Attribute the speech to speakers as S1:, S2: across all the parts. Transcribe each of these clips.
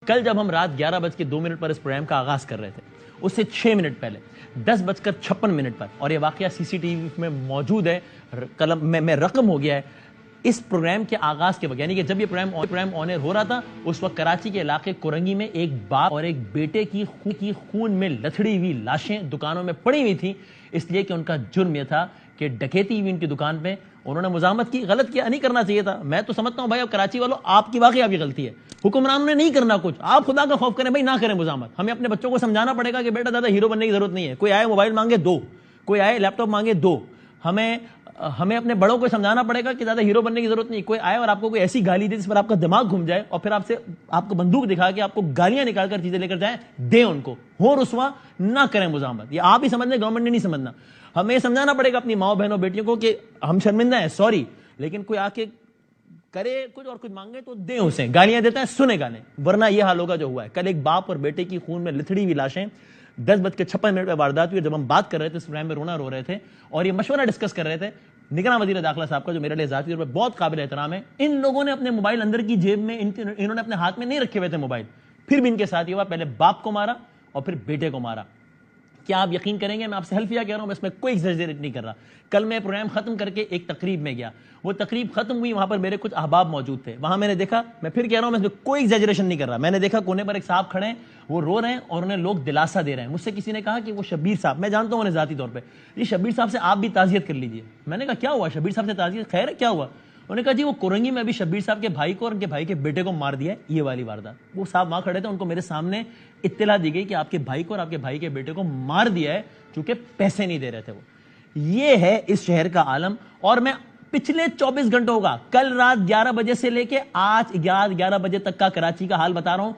S1: کل جب ہم رات 11:02 پر اس پروگرام کا آغاز کر رہے تھے، اس سے 6 منٹ پہلے 10:56 پر، اور یہ واقعہ سی سی ٹی وی میں موجود ہے، قلم میں رقم ہو گیا ہے، اس پروگرام کے آغاز کے وقت، یعنی کہ جب یہ پروگرام آن ایئر ہو رہا تھا، اس وقت کراچی کے علاقے کورنگی میں ایک باپ اور ایک بیٹے کی خون میں لتھڑی ہوئی لاشیں دکانوں میں پڑی ہوئی تھیں، اس لیے کہ ان کا جرم یہ تھا کہ ڈکیتی ہوئی ان کی دکان پہ، انہوں نے مزاحمت کی، غلط کیا، نہیں کرنا چاہیے تھا۔ میں تو سمجھتا ہوں بھائی اب کراچی والوں، آپ کی واقعی آپ کی غلطی ہے، حکمرانوں نے نہیں کرنا کچھ، آپ خدا کا خوف کریں بھائی، نہ کریں مزاحمت۔ ہمیں اپنے بچوں کو سمجھانا پڑے گا کہ بیٹا زیادہ ہیرو بننے کی ضرورت نہیں ہے، کوئی آئے موبائل مانگے دو، کوئی آئے لیپ ٹاپ مانگے دو، ہمیں اپنے بڑوں کو سمجھانا پڑے گا کہ زیادہ ہیرو بننے کی ضرورت نہیں، کوئی آئے اور آپ کو کوئی ایسی گالی دے جس پر آپ کا دماغ گھوم جائے اور پھر آپ کو بندوق دکھا کے آپ کو گالیاں نکال کر چیزیں لے کر جائیں، دیں ان کو، ہو رسوا، نہ کریں مزاحمت۔ یہ آپ ہی سمجھنے، گورنمنٹ نے نہیں سمجھنا۔ ہمیں سمجھانا پڑے گا اپنی ماؤں بہنوں بیٹیوں کو کہ ہم شرمندہ ہیں، سوری، لیکن کوئی آ کے کرے کچھ اور کچھ مانگے تو دیں اسے، گالیاں دیتا ہے سنے گانے، ورنہ یہ حال ہوگا جو ہوا ہے۔ کل ایک باپ اور بیٹے کی خون میں لتھڑی ہوئی لاشیں 10:56 پہ واردات ہوئی، جب ہم بات کر رہے تھے اس پروگرام میں رونا رو رہے تھے اور یہ مشورہ ڈسکس کر رہے تھے نگراں وزیر داخلہ صاحب کا، جو میرے لیے ذاتی طور پہ بہت قابل احترام ہے۔ ان لوگوں نے اپنے موبائل اندر کی جیب میں، انہوں نے اپنے ہاتھ میں نہیں رکھے ہوئے تھے موبائل، پھر بھی ان کے ساتھ یہ ہوا، پہلے باپ کو مارا اور پھر بیٹے کو مارا۔ کیا آپ یقین کریں گے، میں آپ سے حلفیہ کہہ رہا ہوں، میں اس میں کوئی ایگزیجریٹ نہیں کر رہا۔ کل میں پروگرام ختم کر کے ایک تقریب میں گیا، وہ تقریب ختم ہوئی، وہاں پر میرے کچھ احباب موجود تھے، وہاں میں نے دیکھا، میں پھر کہہ رہا ہوں میں اس میں کوئی ایگزیجریشن نہیں کر رہا، میں نے دیکھا کونے پر ایک صاحب کھڑے ہیں، وہ رو رہے ہیں اور انہیں لوگ دلاسا دے رہے ہیں۔ مجھ سے کسی نے کہا کہ وہ شبیر صاحب، میں جانتا ہوں انہیں ذاتی طور پہ، جی شبیر صاحب سے آپ بھی تعزیت کر لیجئے۔ میں نے کہا کیا ہوا شبیر صاحب سے تعزیت، خیر ہے، کیا ہوا؟ انہوں نے کہا جی وہ کورنگی میں ابھی شبیر صاحب کے بھائی کو اور ان کے بھائی کے بیٹے کو مار دیا ہے، یہ والی واردات۔ وہ صاحب وہاں کھڑے تھے، ان کو میرے سامنے اطلاع دی گئی کہ آپ کے بھائی کو اور آپ کے بھائی کے بیٹے کو مار دیا ہے چونکہ پیسے نہیں دے رہے تھے وہ۔ یہ ہے اس شہر کا عالم۔ اور میں پچھلے 24 گھنٹوں کا، کل رات 11 بجے سے لے کے آج 11 بجے تک کا کراچی کا حال بتا رہا ہوں،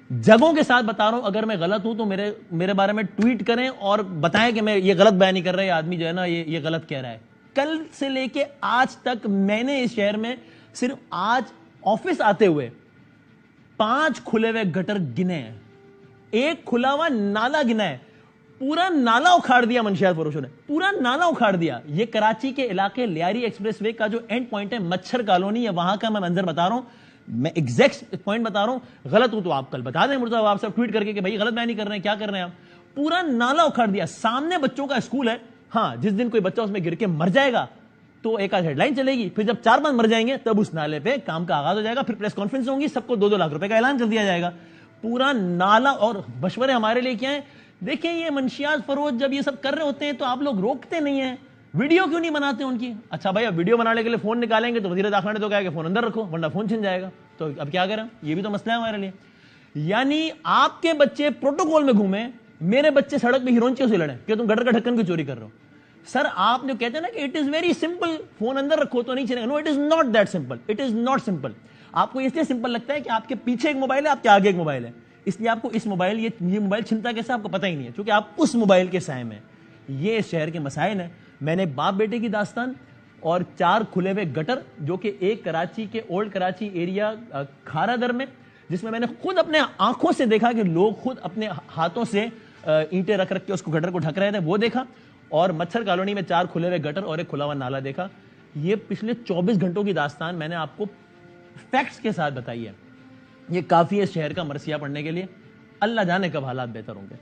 S1: جگہوں کے ساتھ بتا رہا ہوں۔ اگر میں غلط ہوں تو میرے بارے میں ٹویٹ کریں اور بتائیں کہ میں یہ غلط بیان نہیں کر رہا، یہ آدمی جو ہے نا یہ غلط کہہ رہا ہے۔ کل سے لے کے آج تک میں نے اس شہر میں صرف آج آفس آتے ہوئے 5 کھلے ہوئے گٹر گنے ہیں، ایک کھلا ہوا نالا گنا ہے، پورا نالا اکھاڑ دیا منشیات فروشوں نے، پورا نالا اکھاڑ دیا۔ یہ کراچی کے علاقے لیاری ایکسپریس وے کا جو اینڈ پوائنٹ ہے مچھر کالونی ہے، وہاں کا میں منظر بتا رہا ہوں، میں ایگزیکٹ پوائنٹ بتا رہا ہوں۔ غلط ہوں تو آپ کل بتا دیں مرزا آپ سے ٹویٹ کر کے کہ بھائی غلط بیان نہیں کر رہے ہیں، کیا کر رہے ہیں آپ؟ پورا نالا اکھاڑ دیا، سامنے بچوں کا اسکول ہے، ہاں جس دن کوئی بچہ اس میں گر کے مر جائے گا تو ایک آدھ ہیڈ لائن چلے گی، پھر جب 4-5 مر جائیں گے تب اس نالے پہ کام کا آغاز ہو جائے گا، پھر پریس کانفرنس ہوں گی، سب کو 2-2 لاکھ روپے کا اعلان کر دیا جائے گا۔ پورا نالا، اور مشورے ہمارے لیے کیا ہیں؟ دیکھیں یہ منشیات فروش جب یہ سب کر رہے ہوتے ہیں تو آپ لوگ روکتے نہیں ہیں، ویڈیو کیوں نہیں بناتے ان کی؟ اچھا بھائی اب ویڈیو بنانے کے لیے فون نکالیں گے تو وزیر داخلہ نے تو کہا کہ فون اندر رکھو ورنہ فون چھن جائے گا، تو اب کیا کریں؟ یہ بھی تو مسئلہ ہے ہمارے لیے۔ یعنی آپ کے بچے پروٹوکول میں گھومیں، میرے بچے سڑک پہ ہیرونچیوں سے لڑیں کہ تم گٹر کا ڈھکن کی چوری کر رہے ہو۔ سر آپ جو کہتے ہیں نا کہ it is very simple, phone اندر رکھو تو نہیں چلے، no it is not that simple, it is not simple. آپ کو اس لیے سمپل لگتا ہے کہ آپ کے پیچھے ایک موبائل ہے، آپ کے آگے ایک موبائل ہے، اس لیے آپ کو اس موبائل یہ موبائل چھنتا کیسے آپ کو پتہ ہی نہیں ہے، کیونکہ آپ اس موبائل کے سائے میں۔ یہ اس شہر کے مسائل ہیں۔ میں نے باپ بیٹے کی داستان اور 4 کھلے ہوئے گٹر، جو کہ ایک کراچی کے اولڈ کراچی ایریا کھارا در میں، جس میں میں نے خود اپنے آنکھوں سے دیکھا کہ لوگ خود اپنے ہاتھوں سے اینٹیں رکھ کے اس کو گٹر کو ڈھک رہے تھے، وہ دیکھا، اور مچھر کالونی میں 4 کھلے ہوئے گٹر اور ایک کھلا ہوا نالا دیکھا۔ یہ پچھلے 24 گھنٹوں کی داستان میں نے آپ کو فیکٹس کے ساتھ بتائی ہے۔ یہ کافی ہے اس شہر کا مرثیہ پڑھنے کے لیے۔ اللہ جانے کب حالات بہتر ہوں گے۔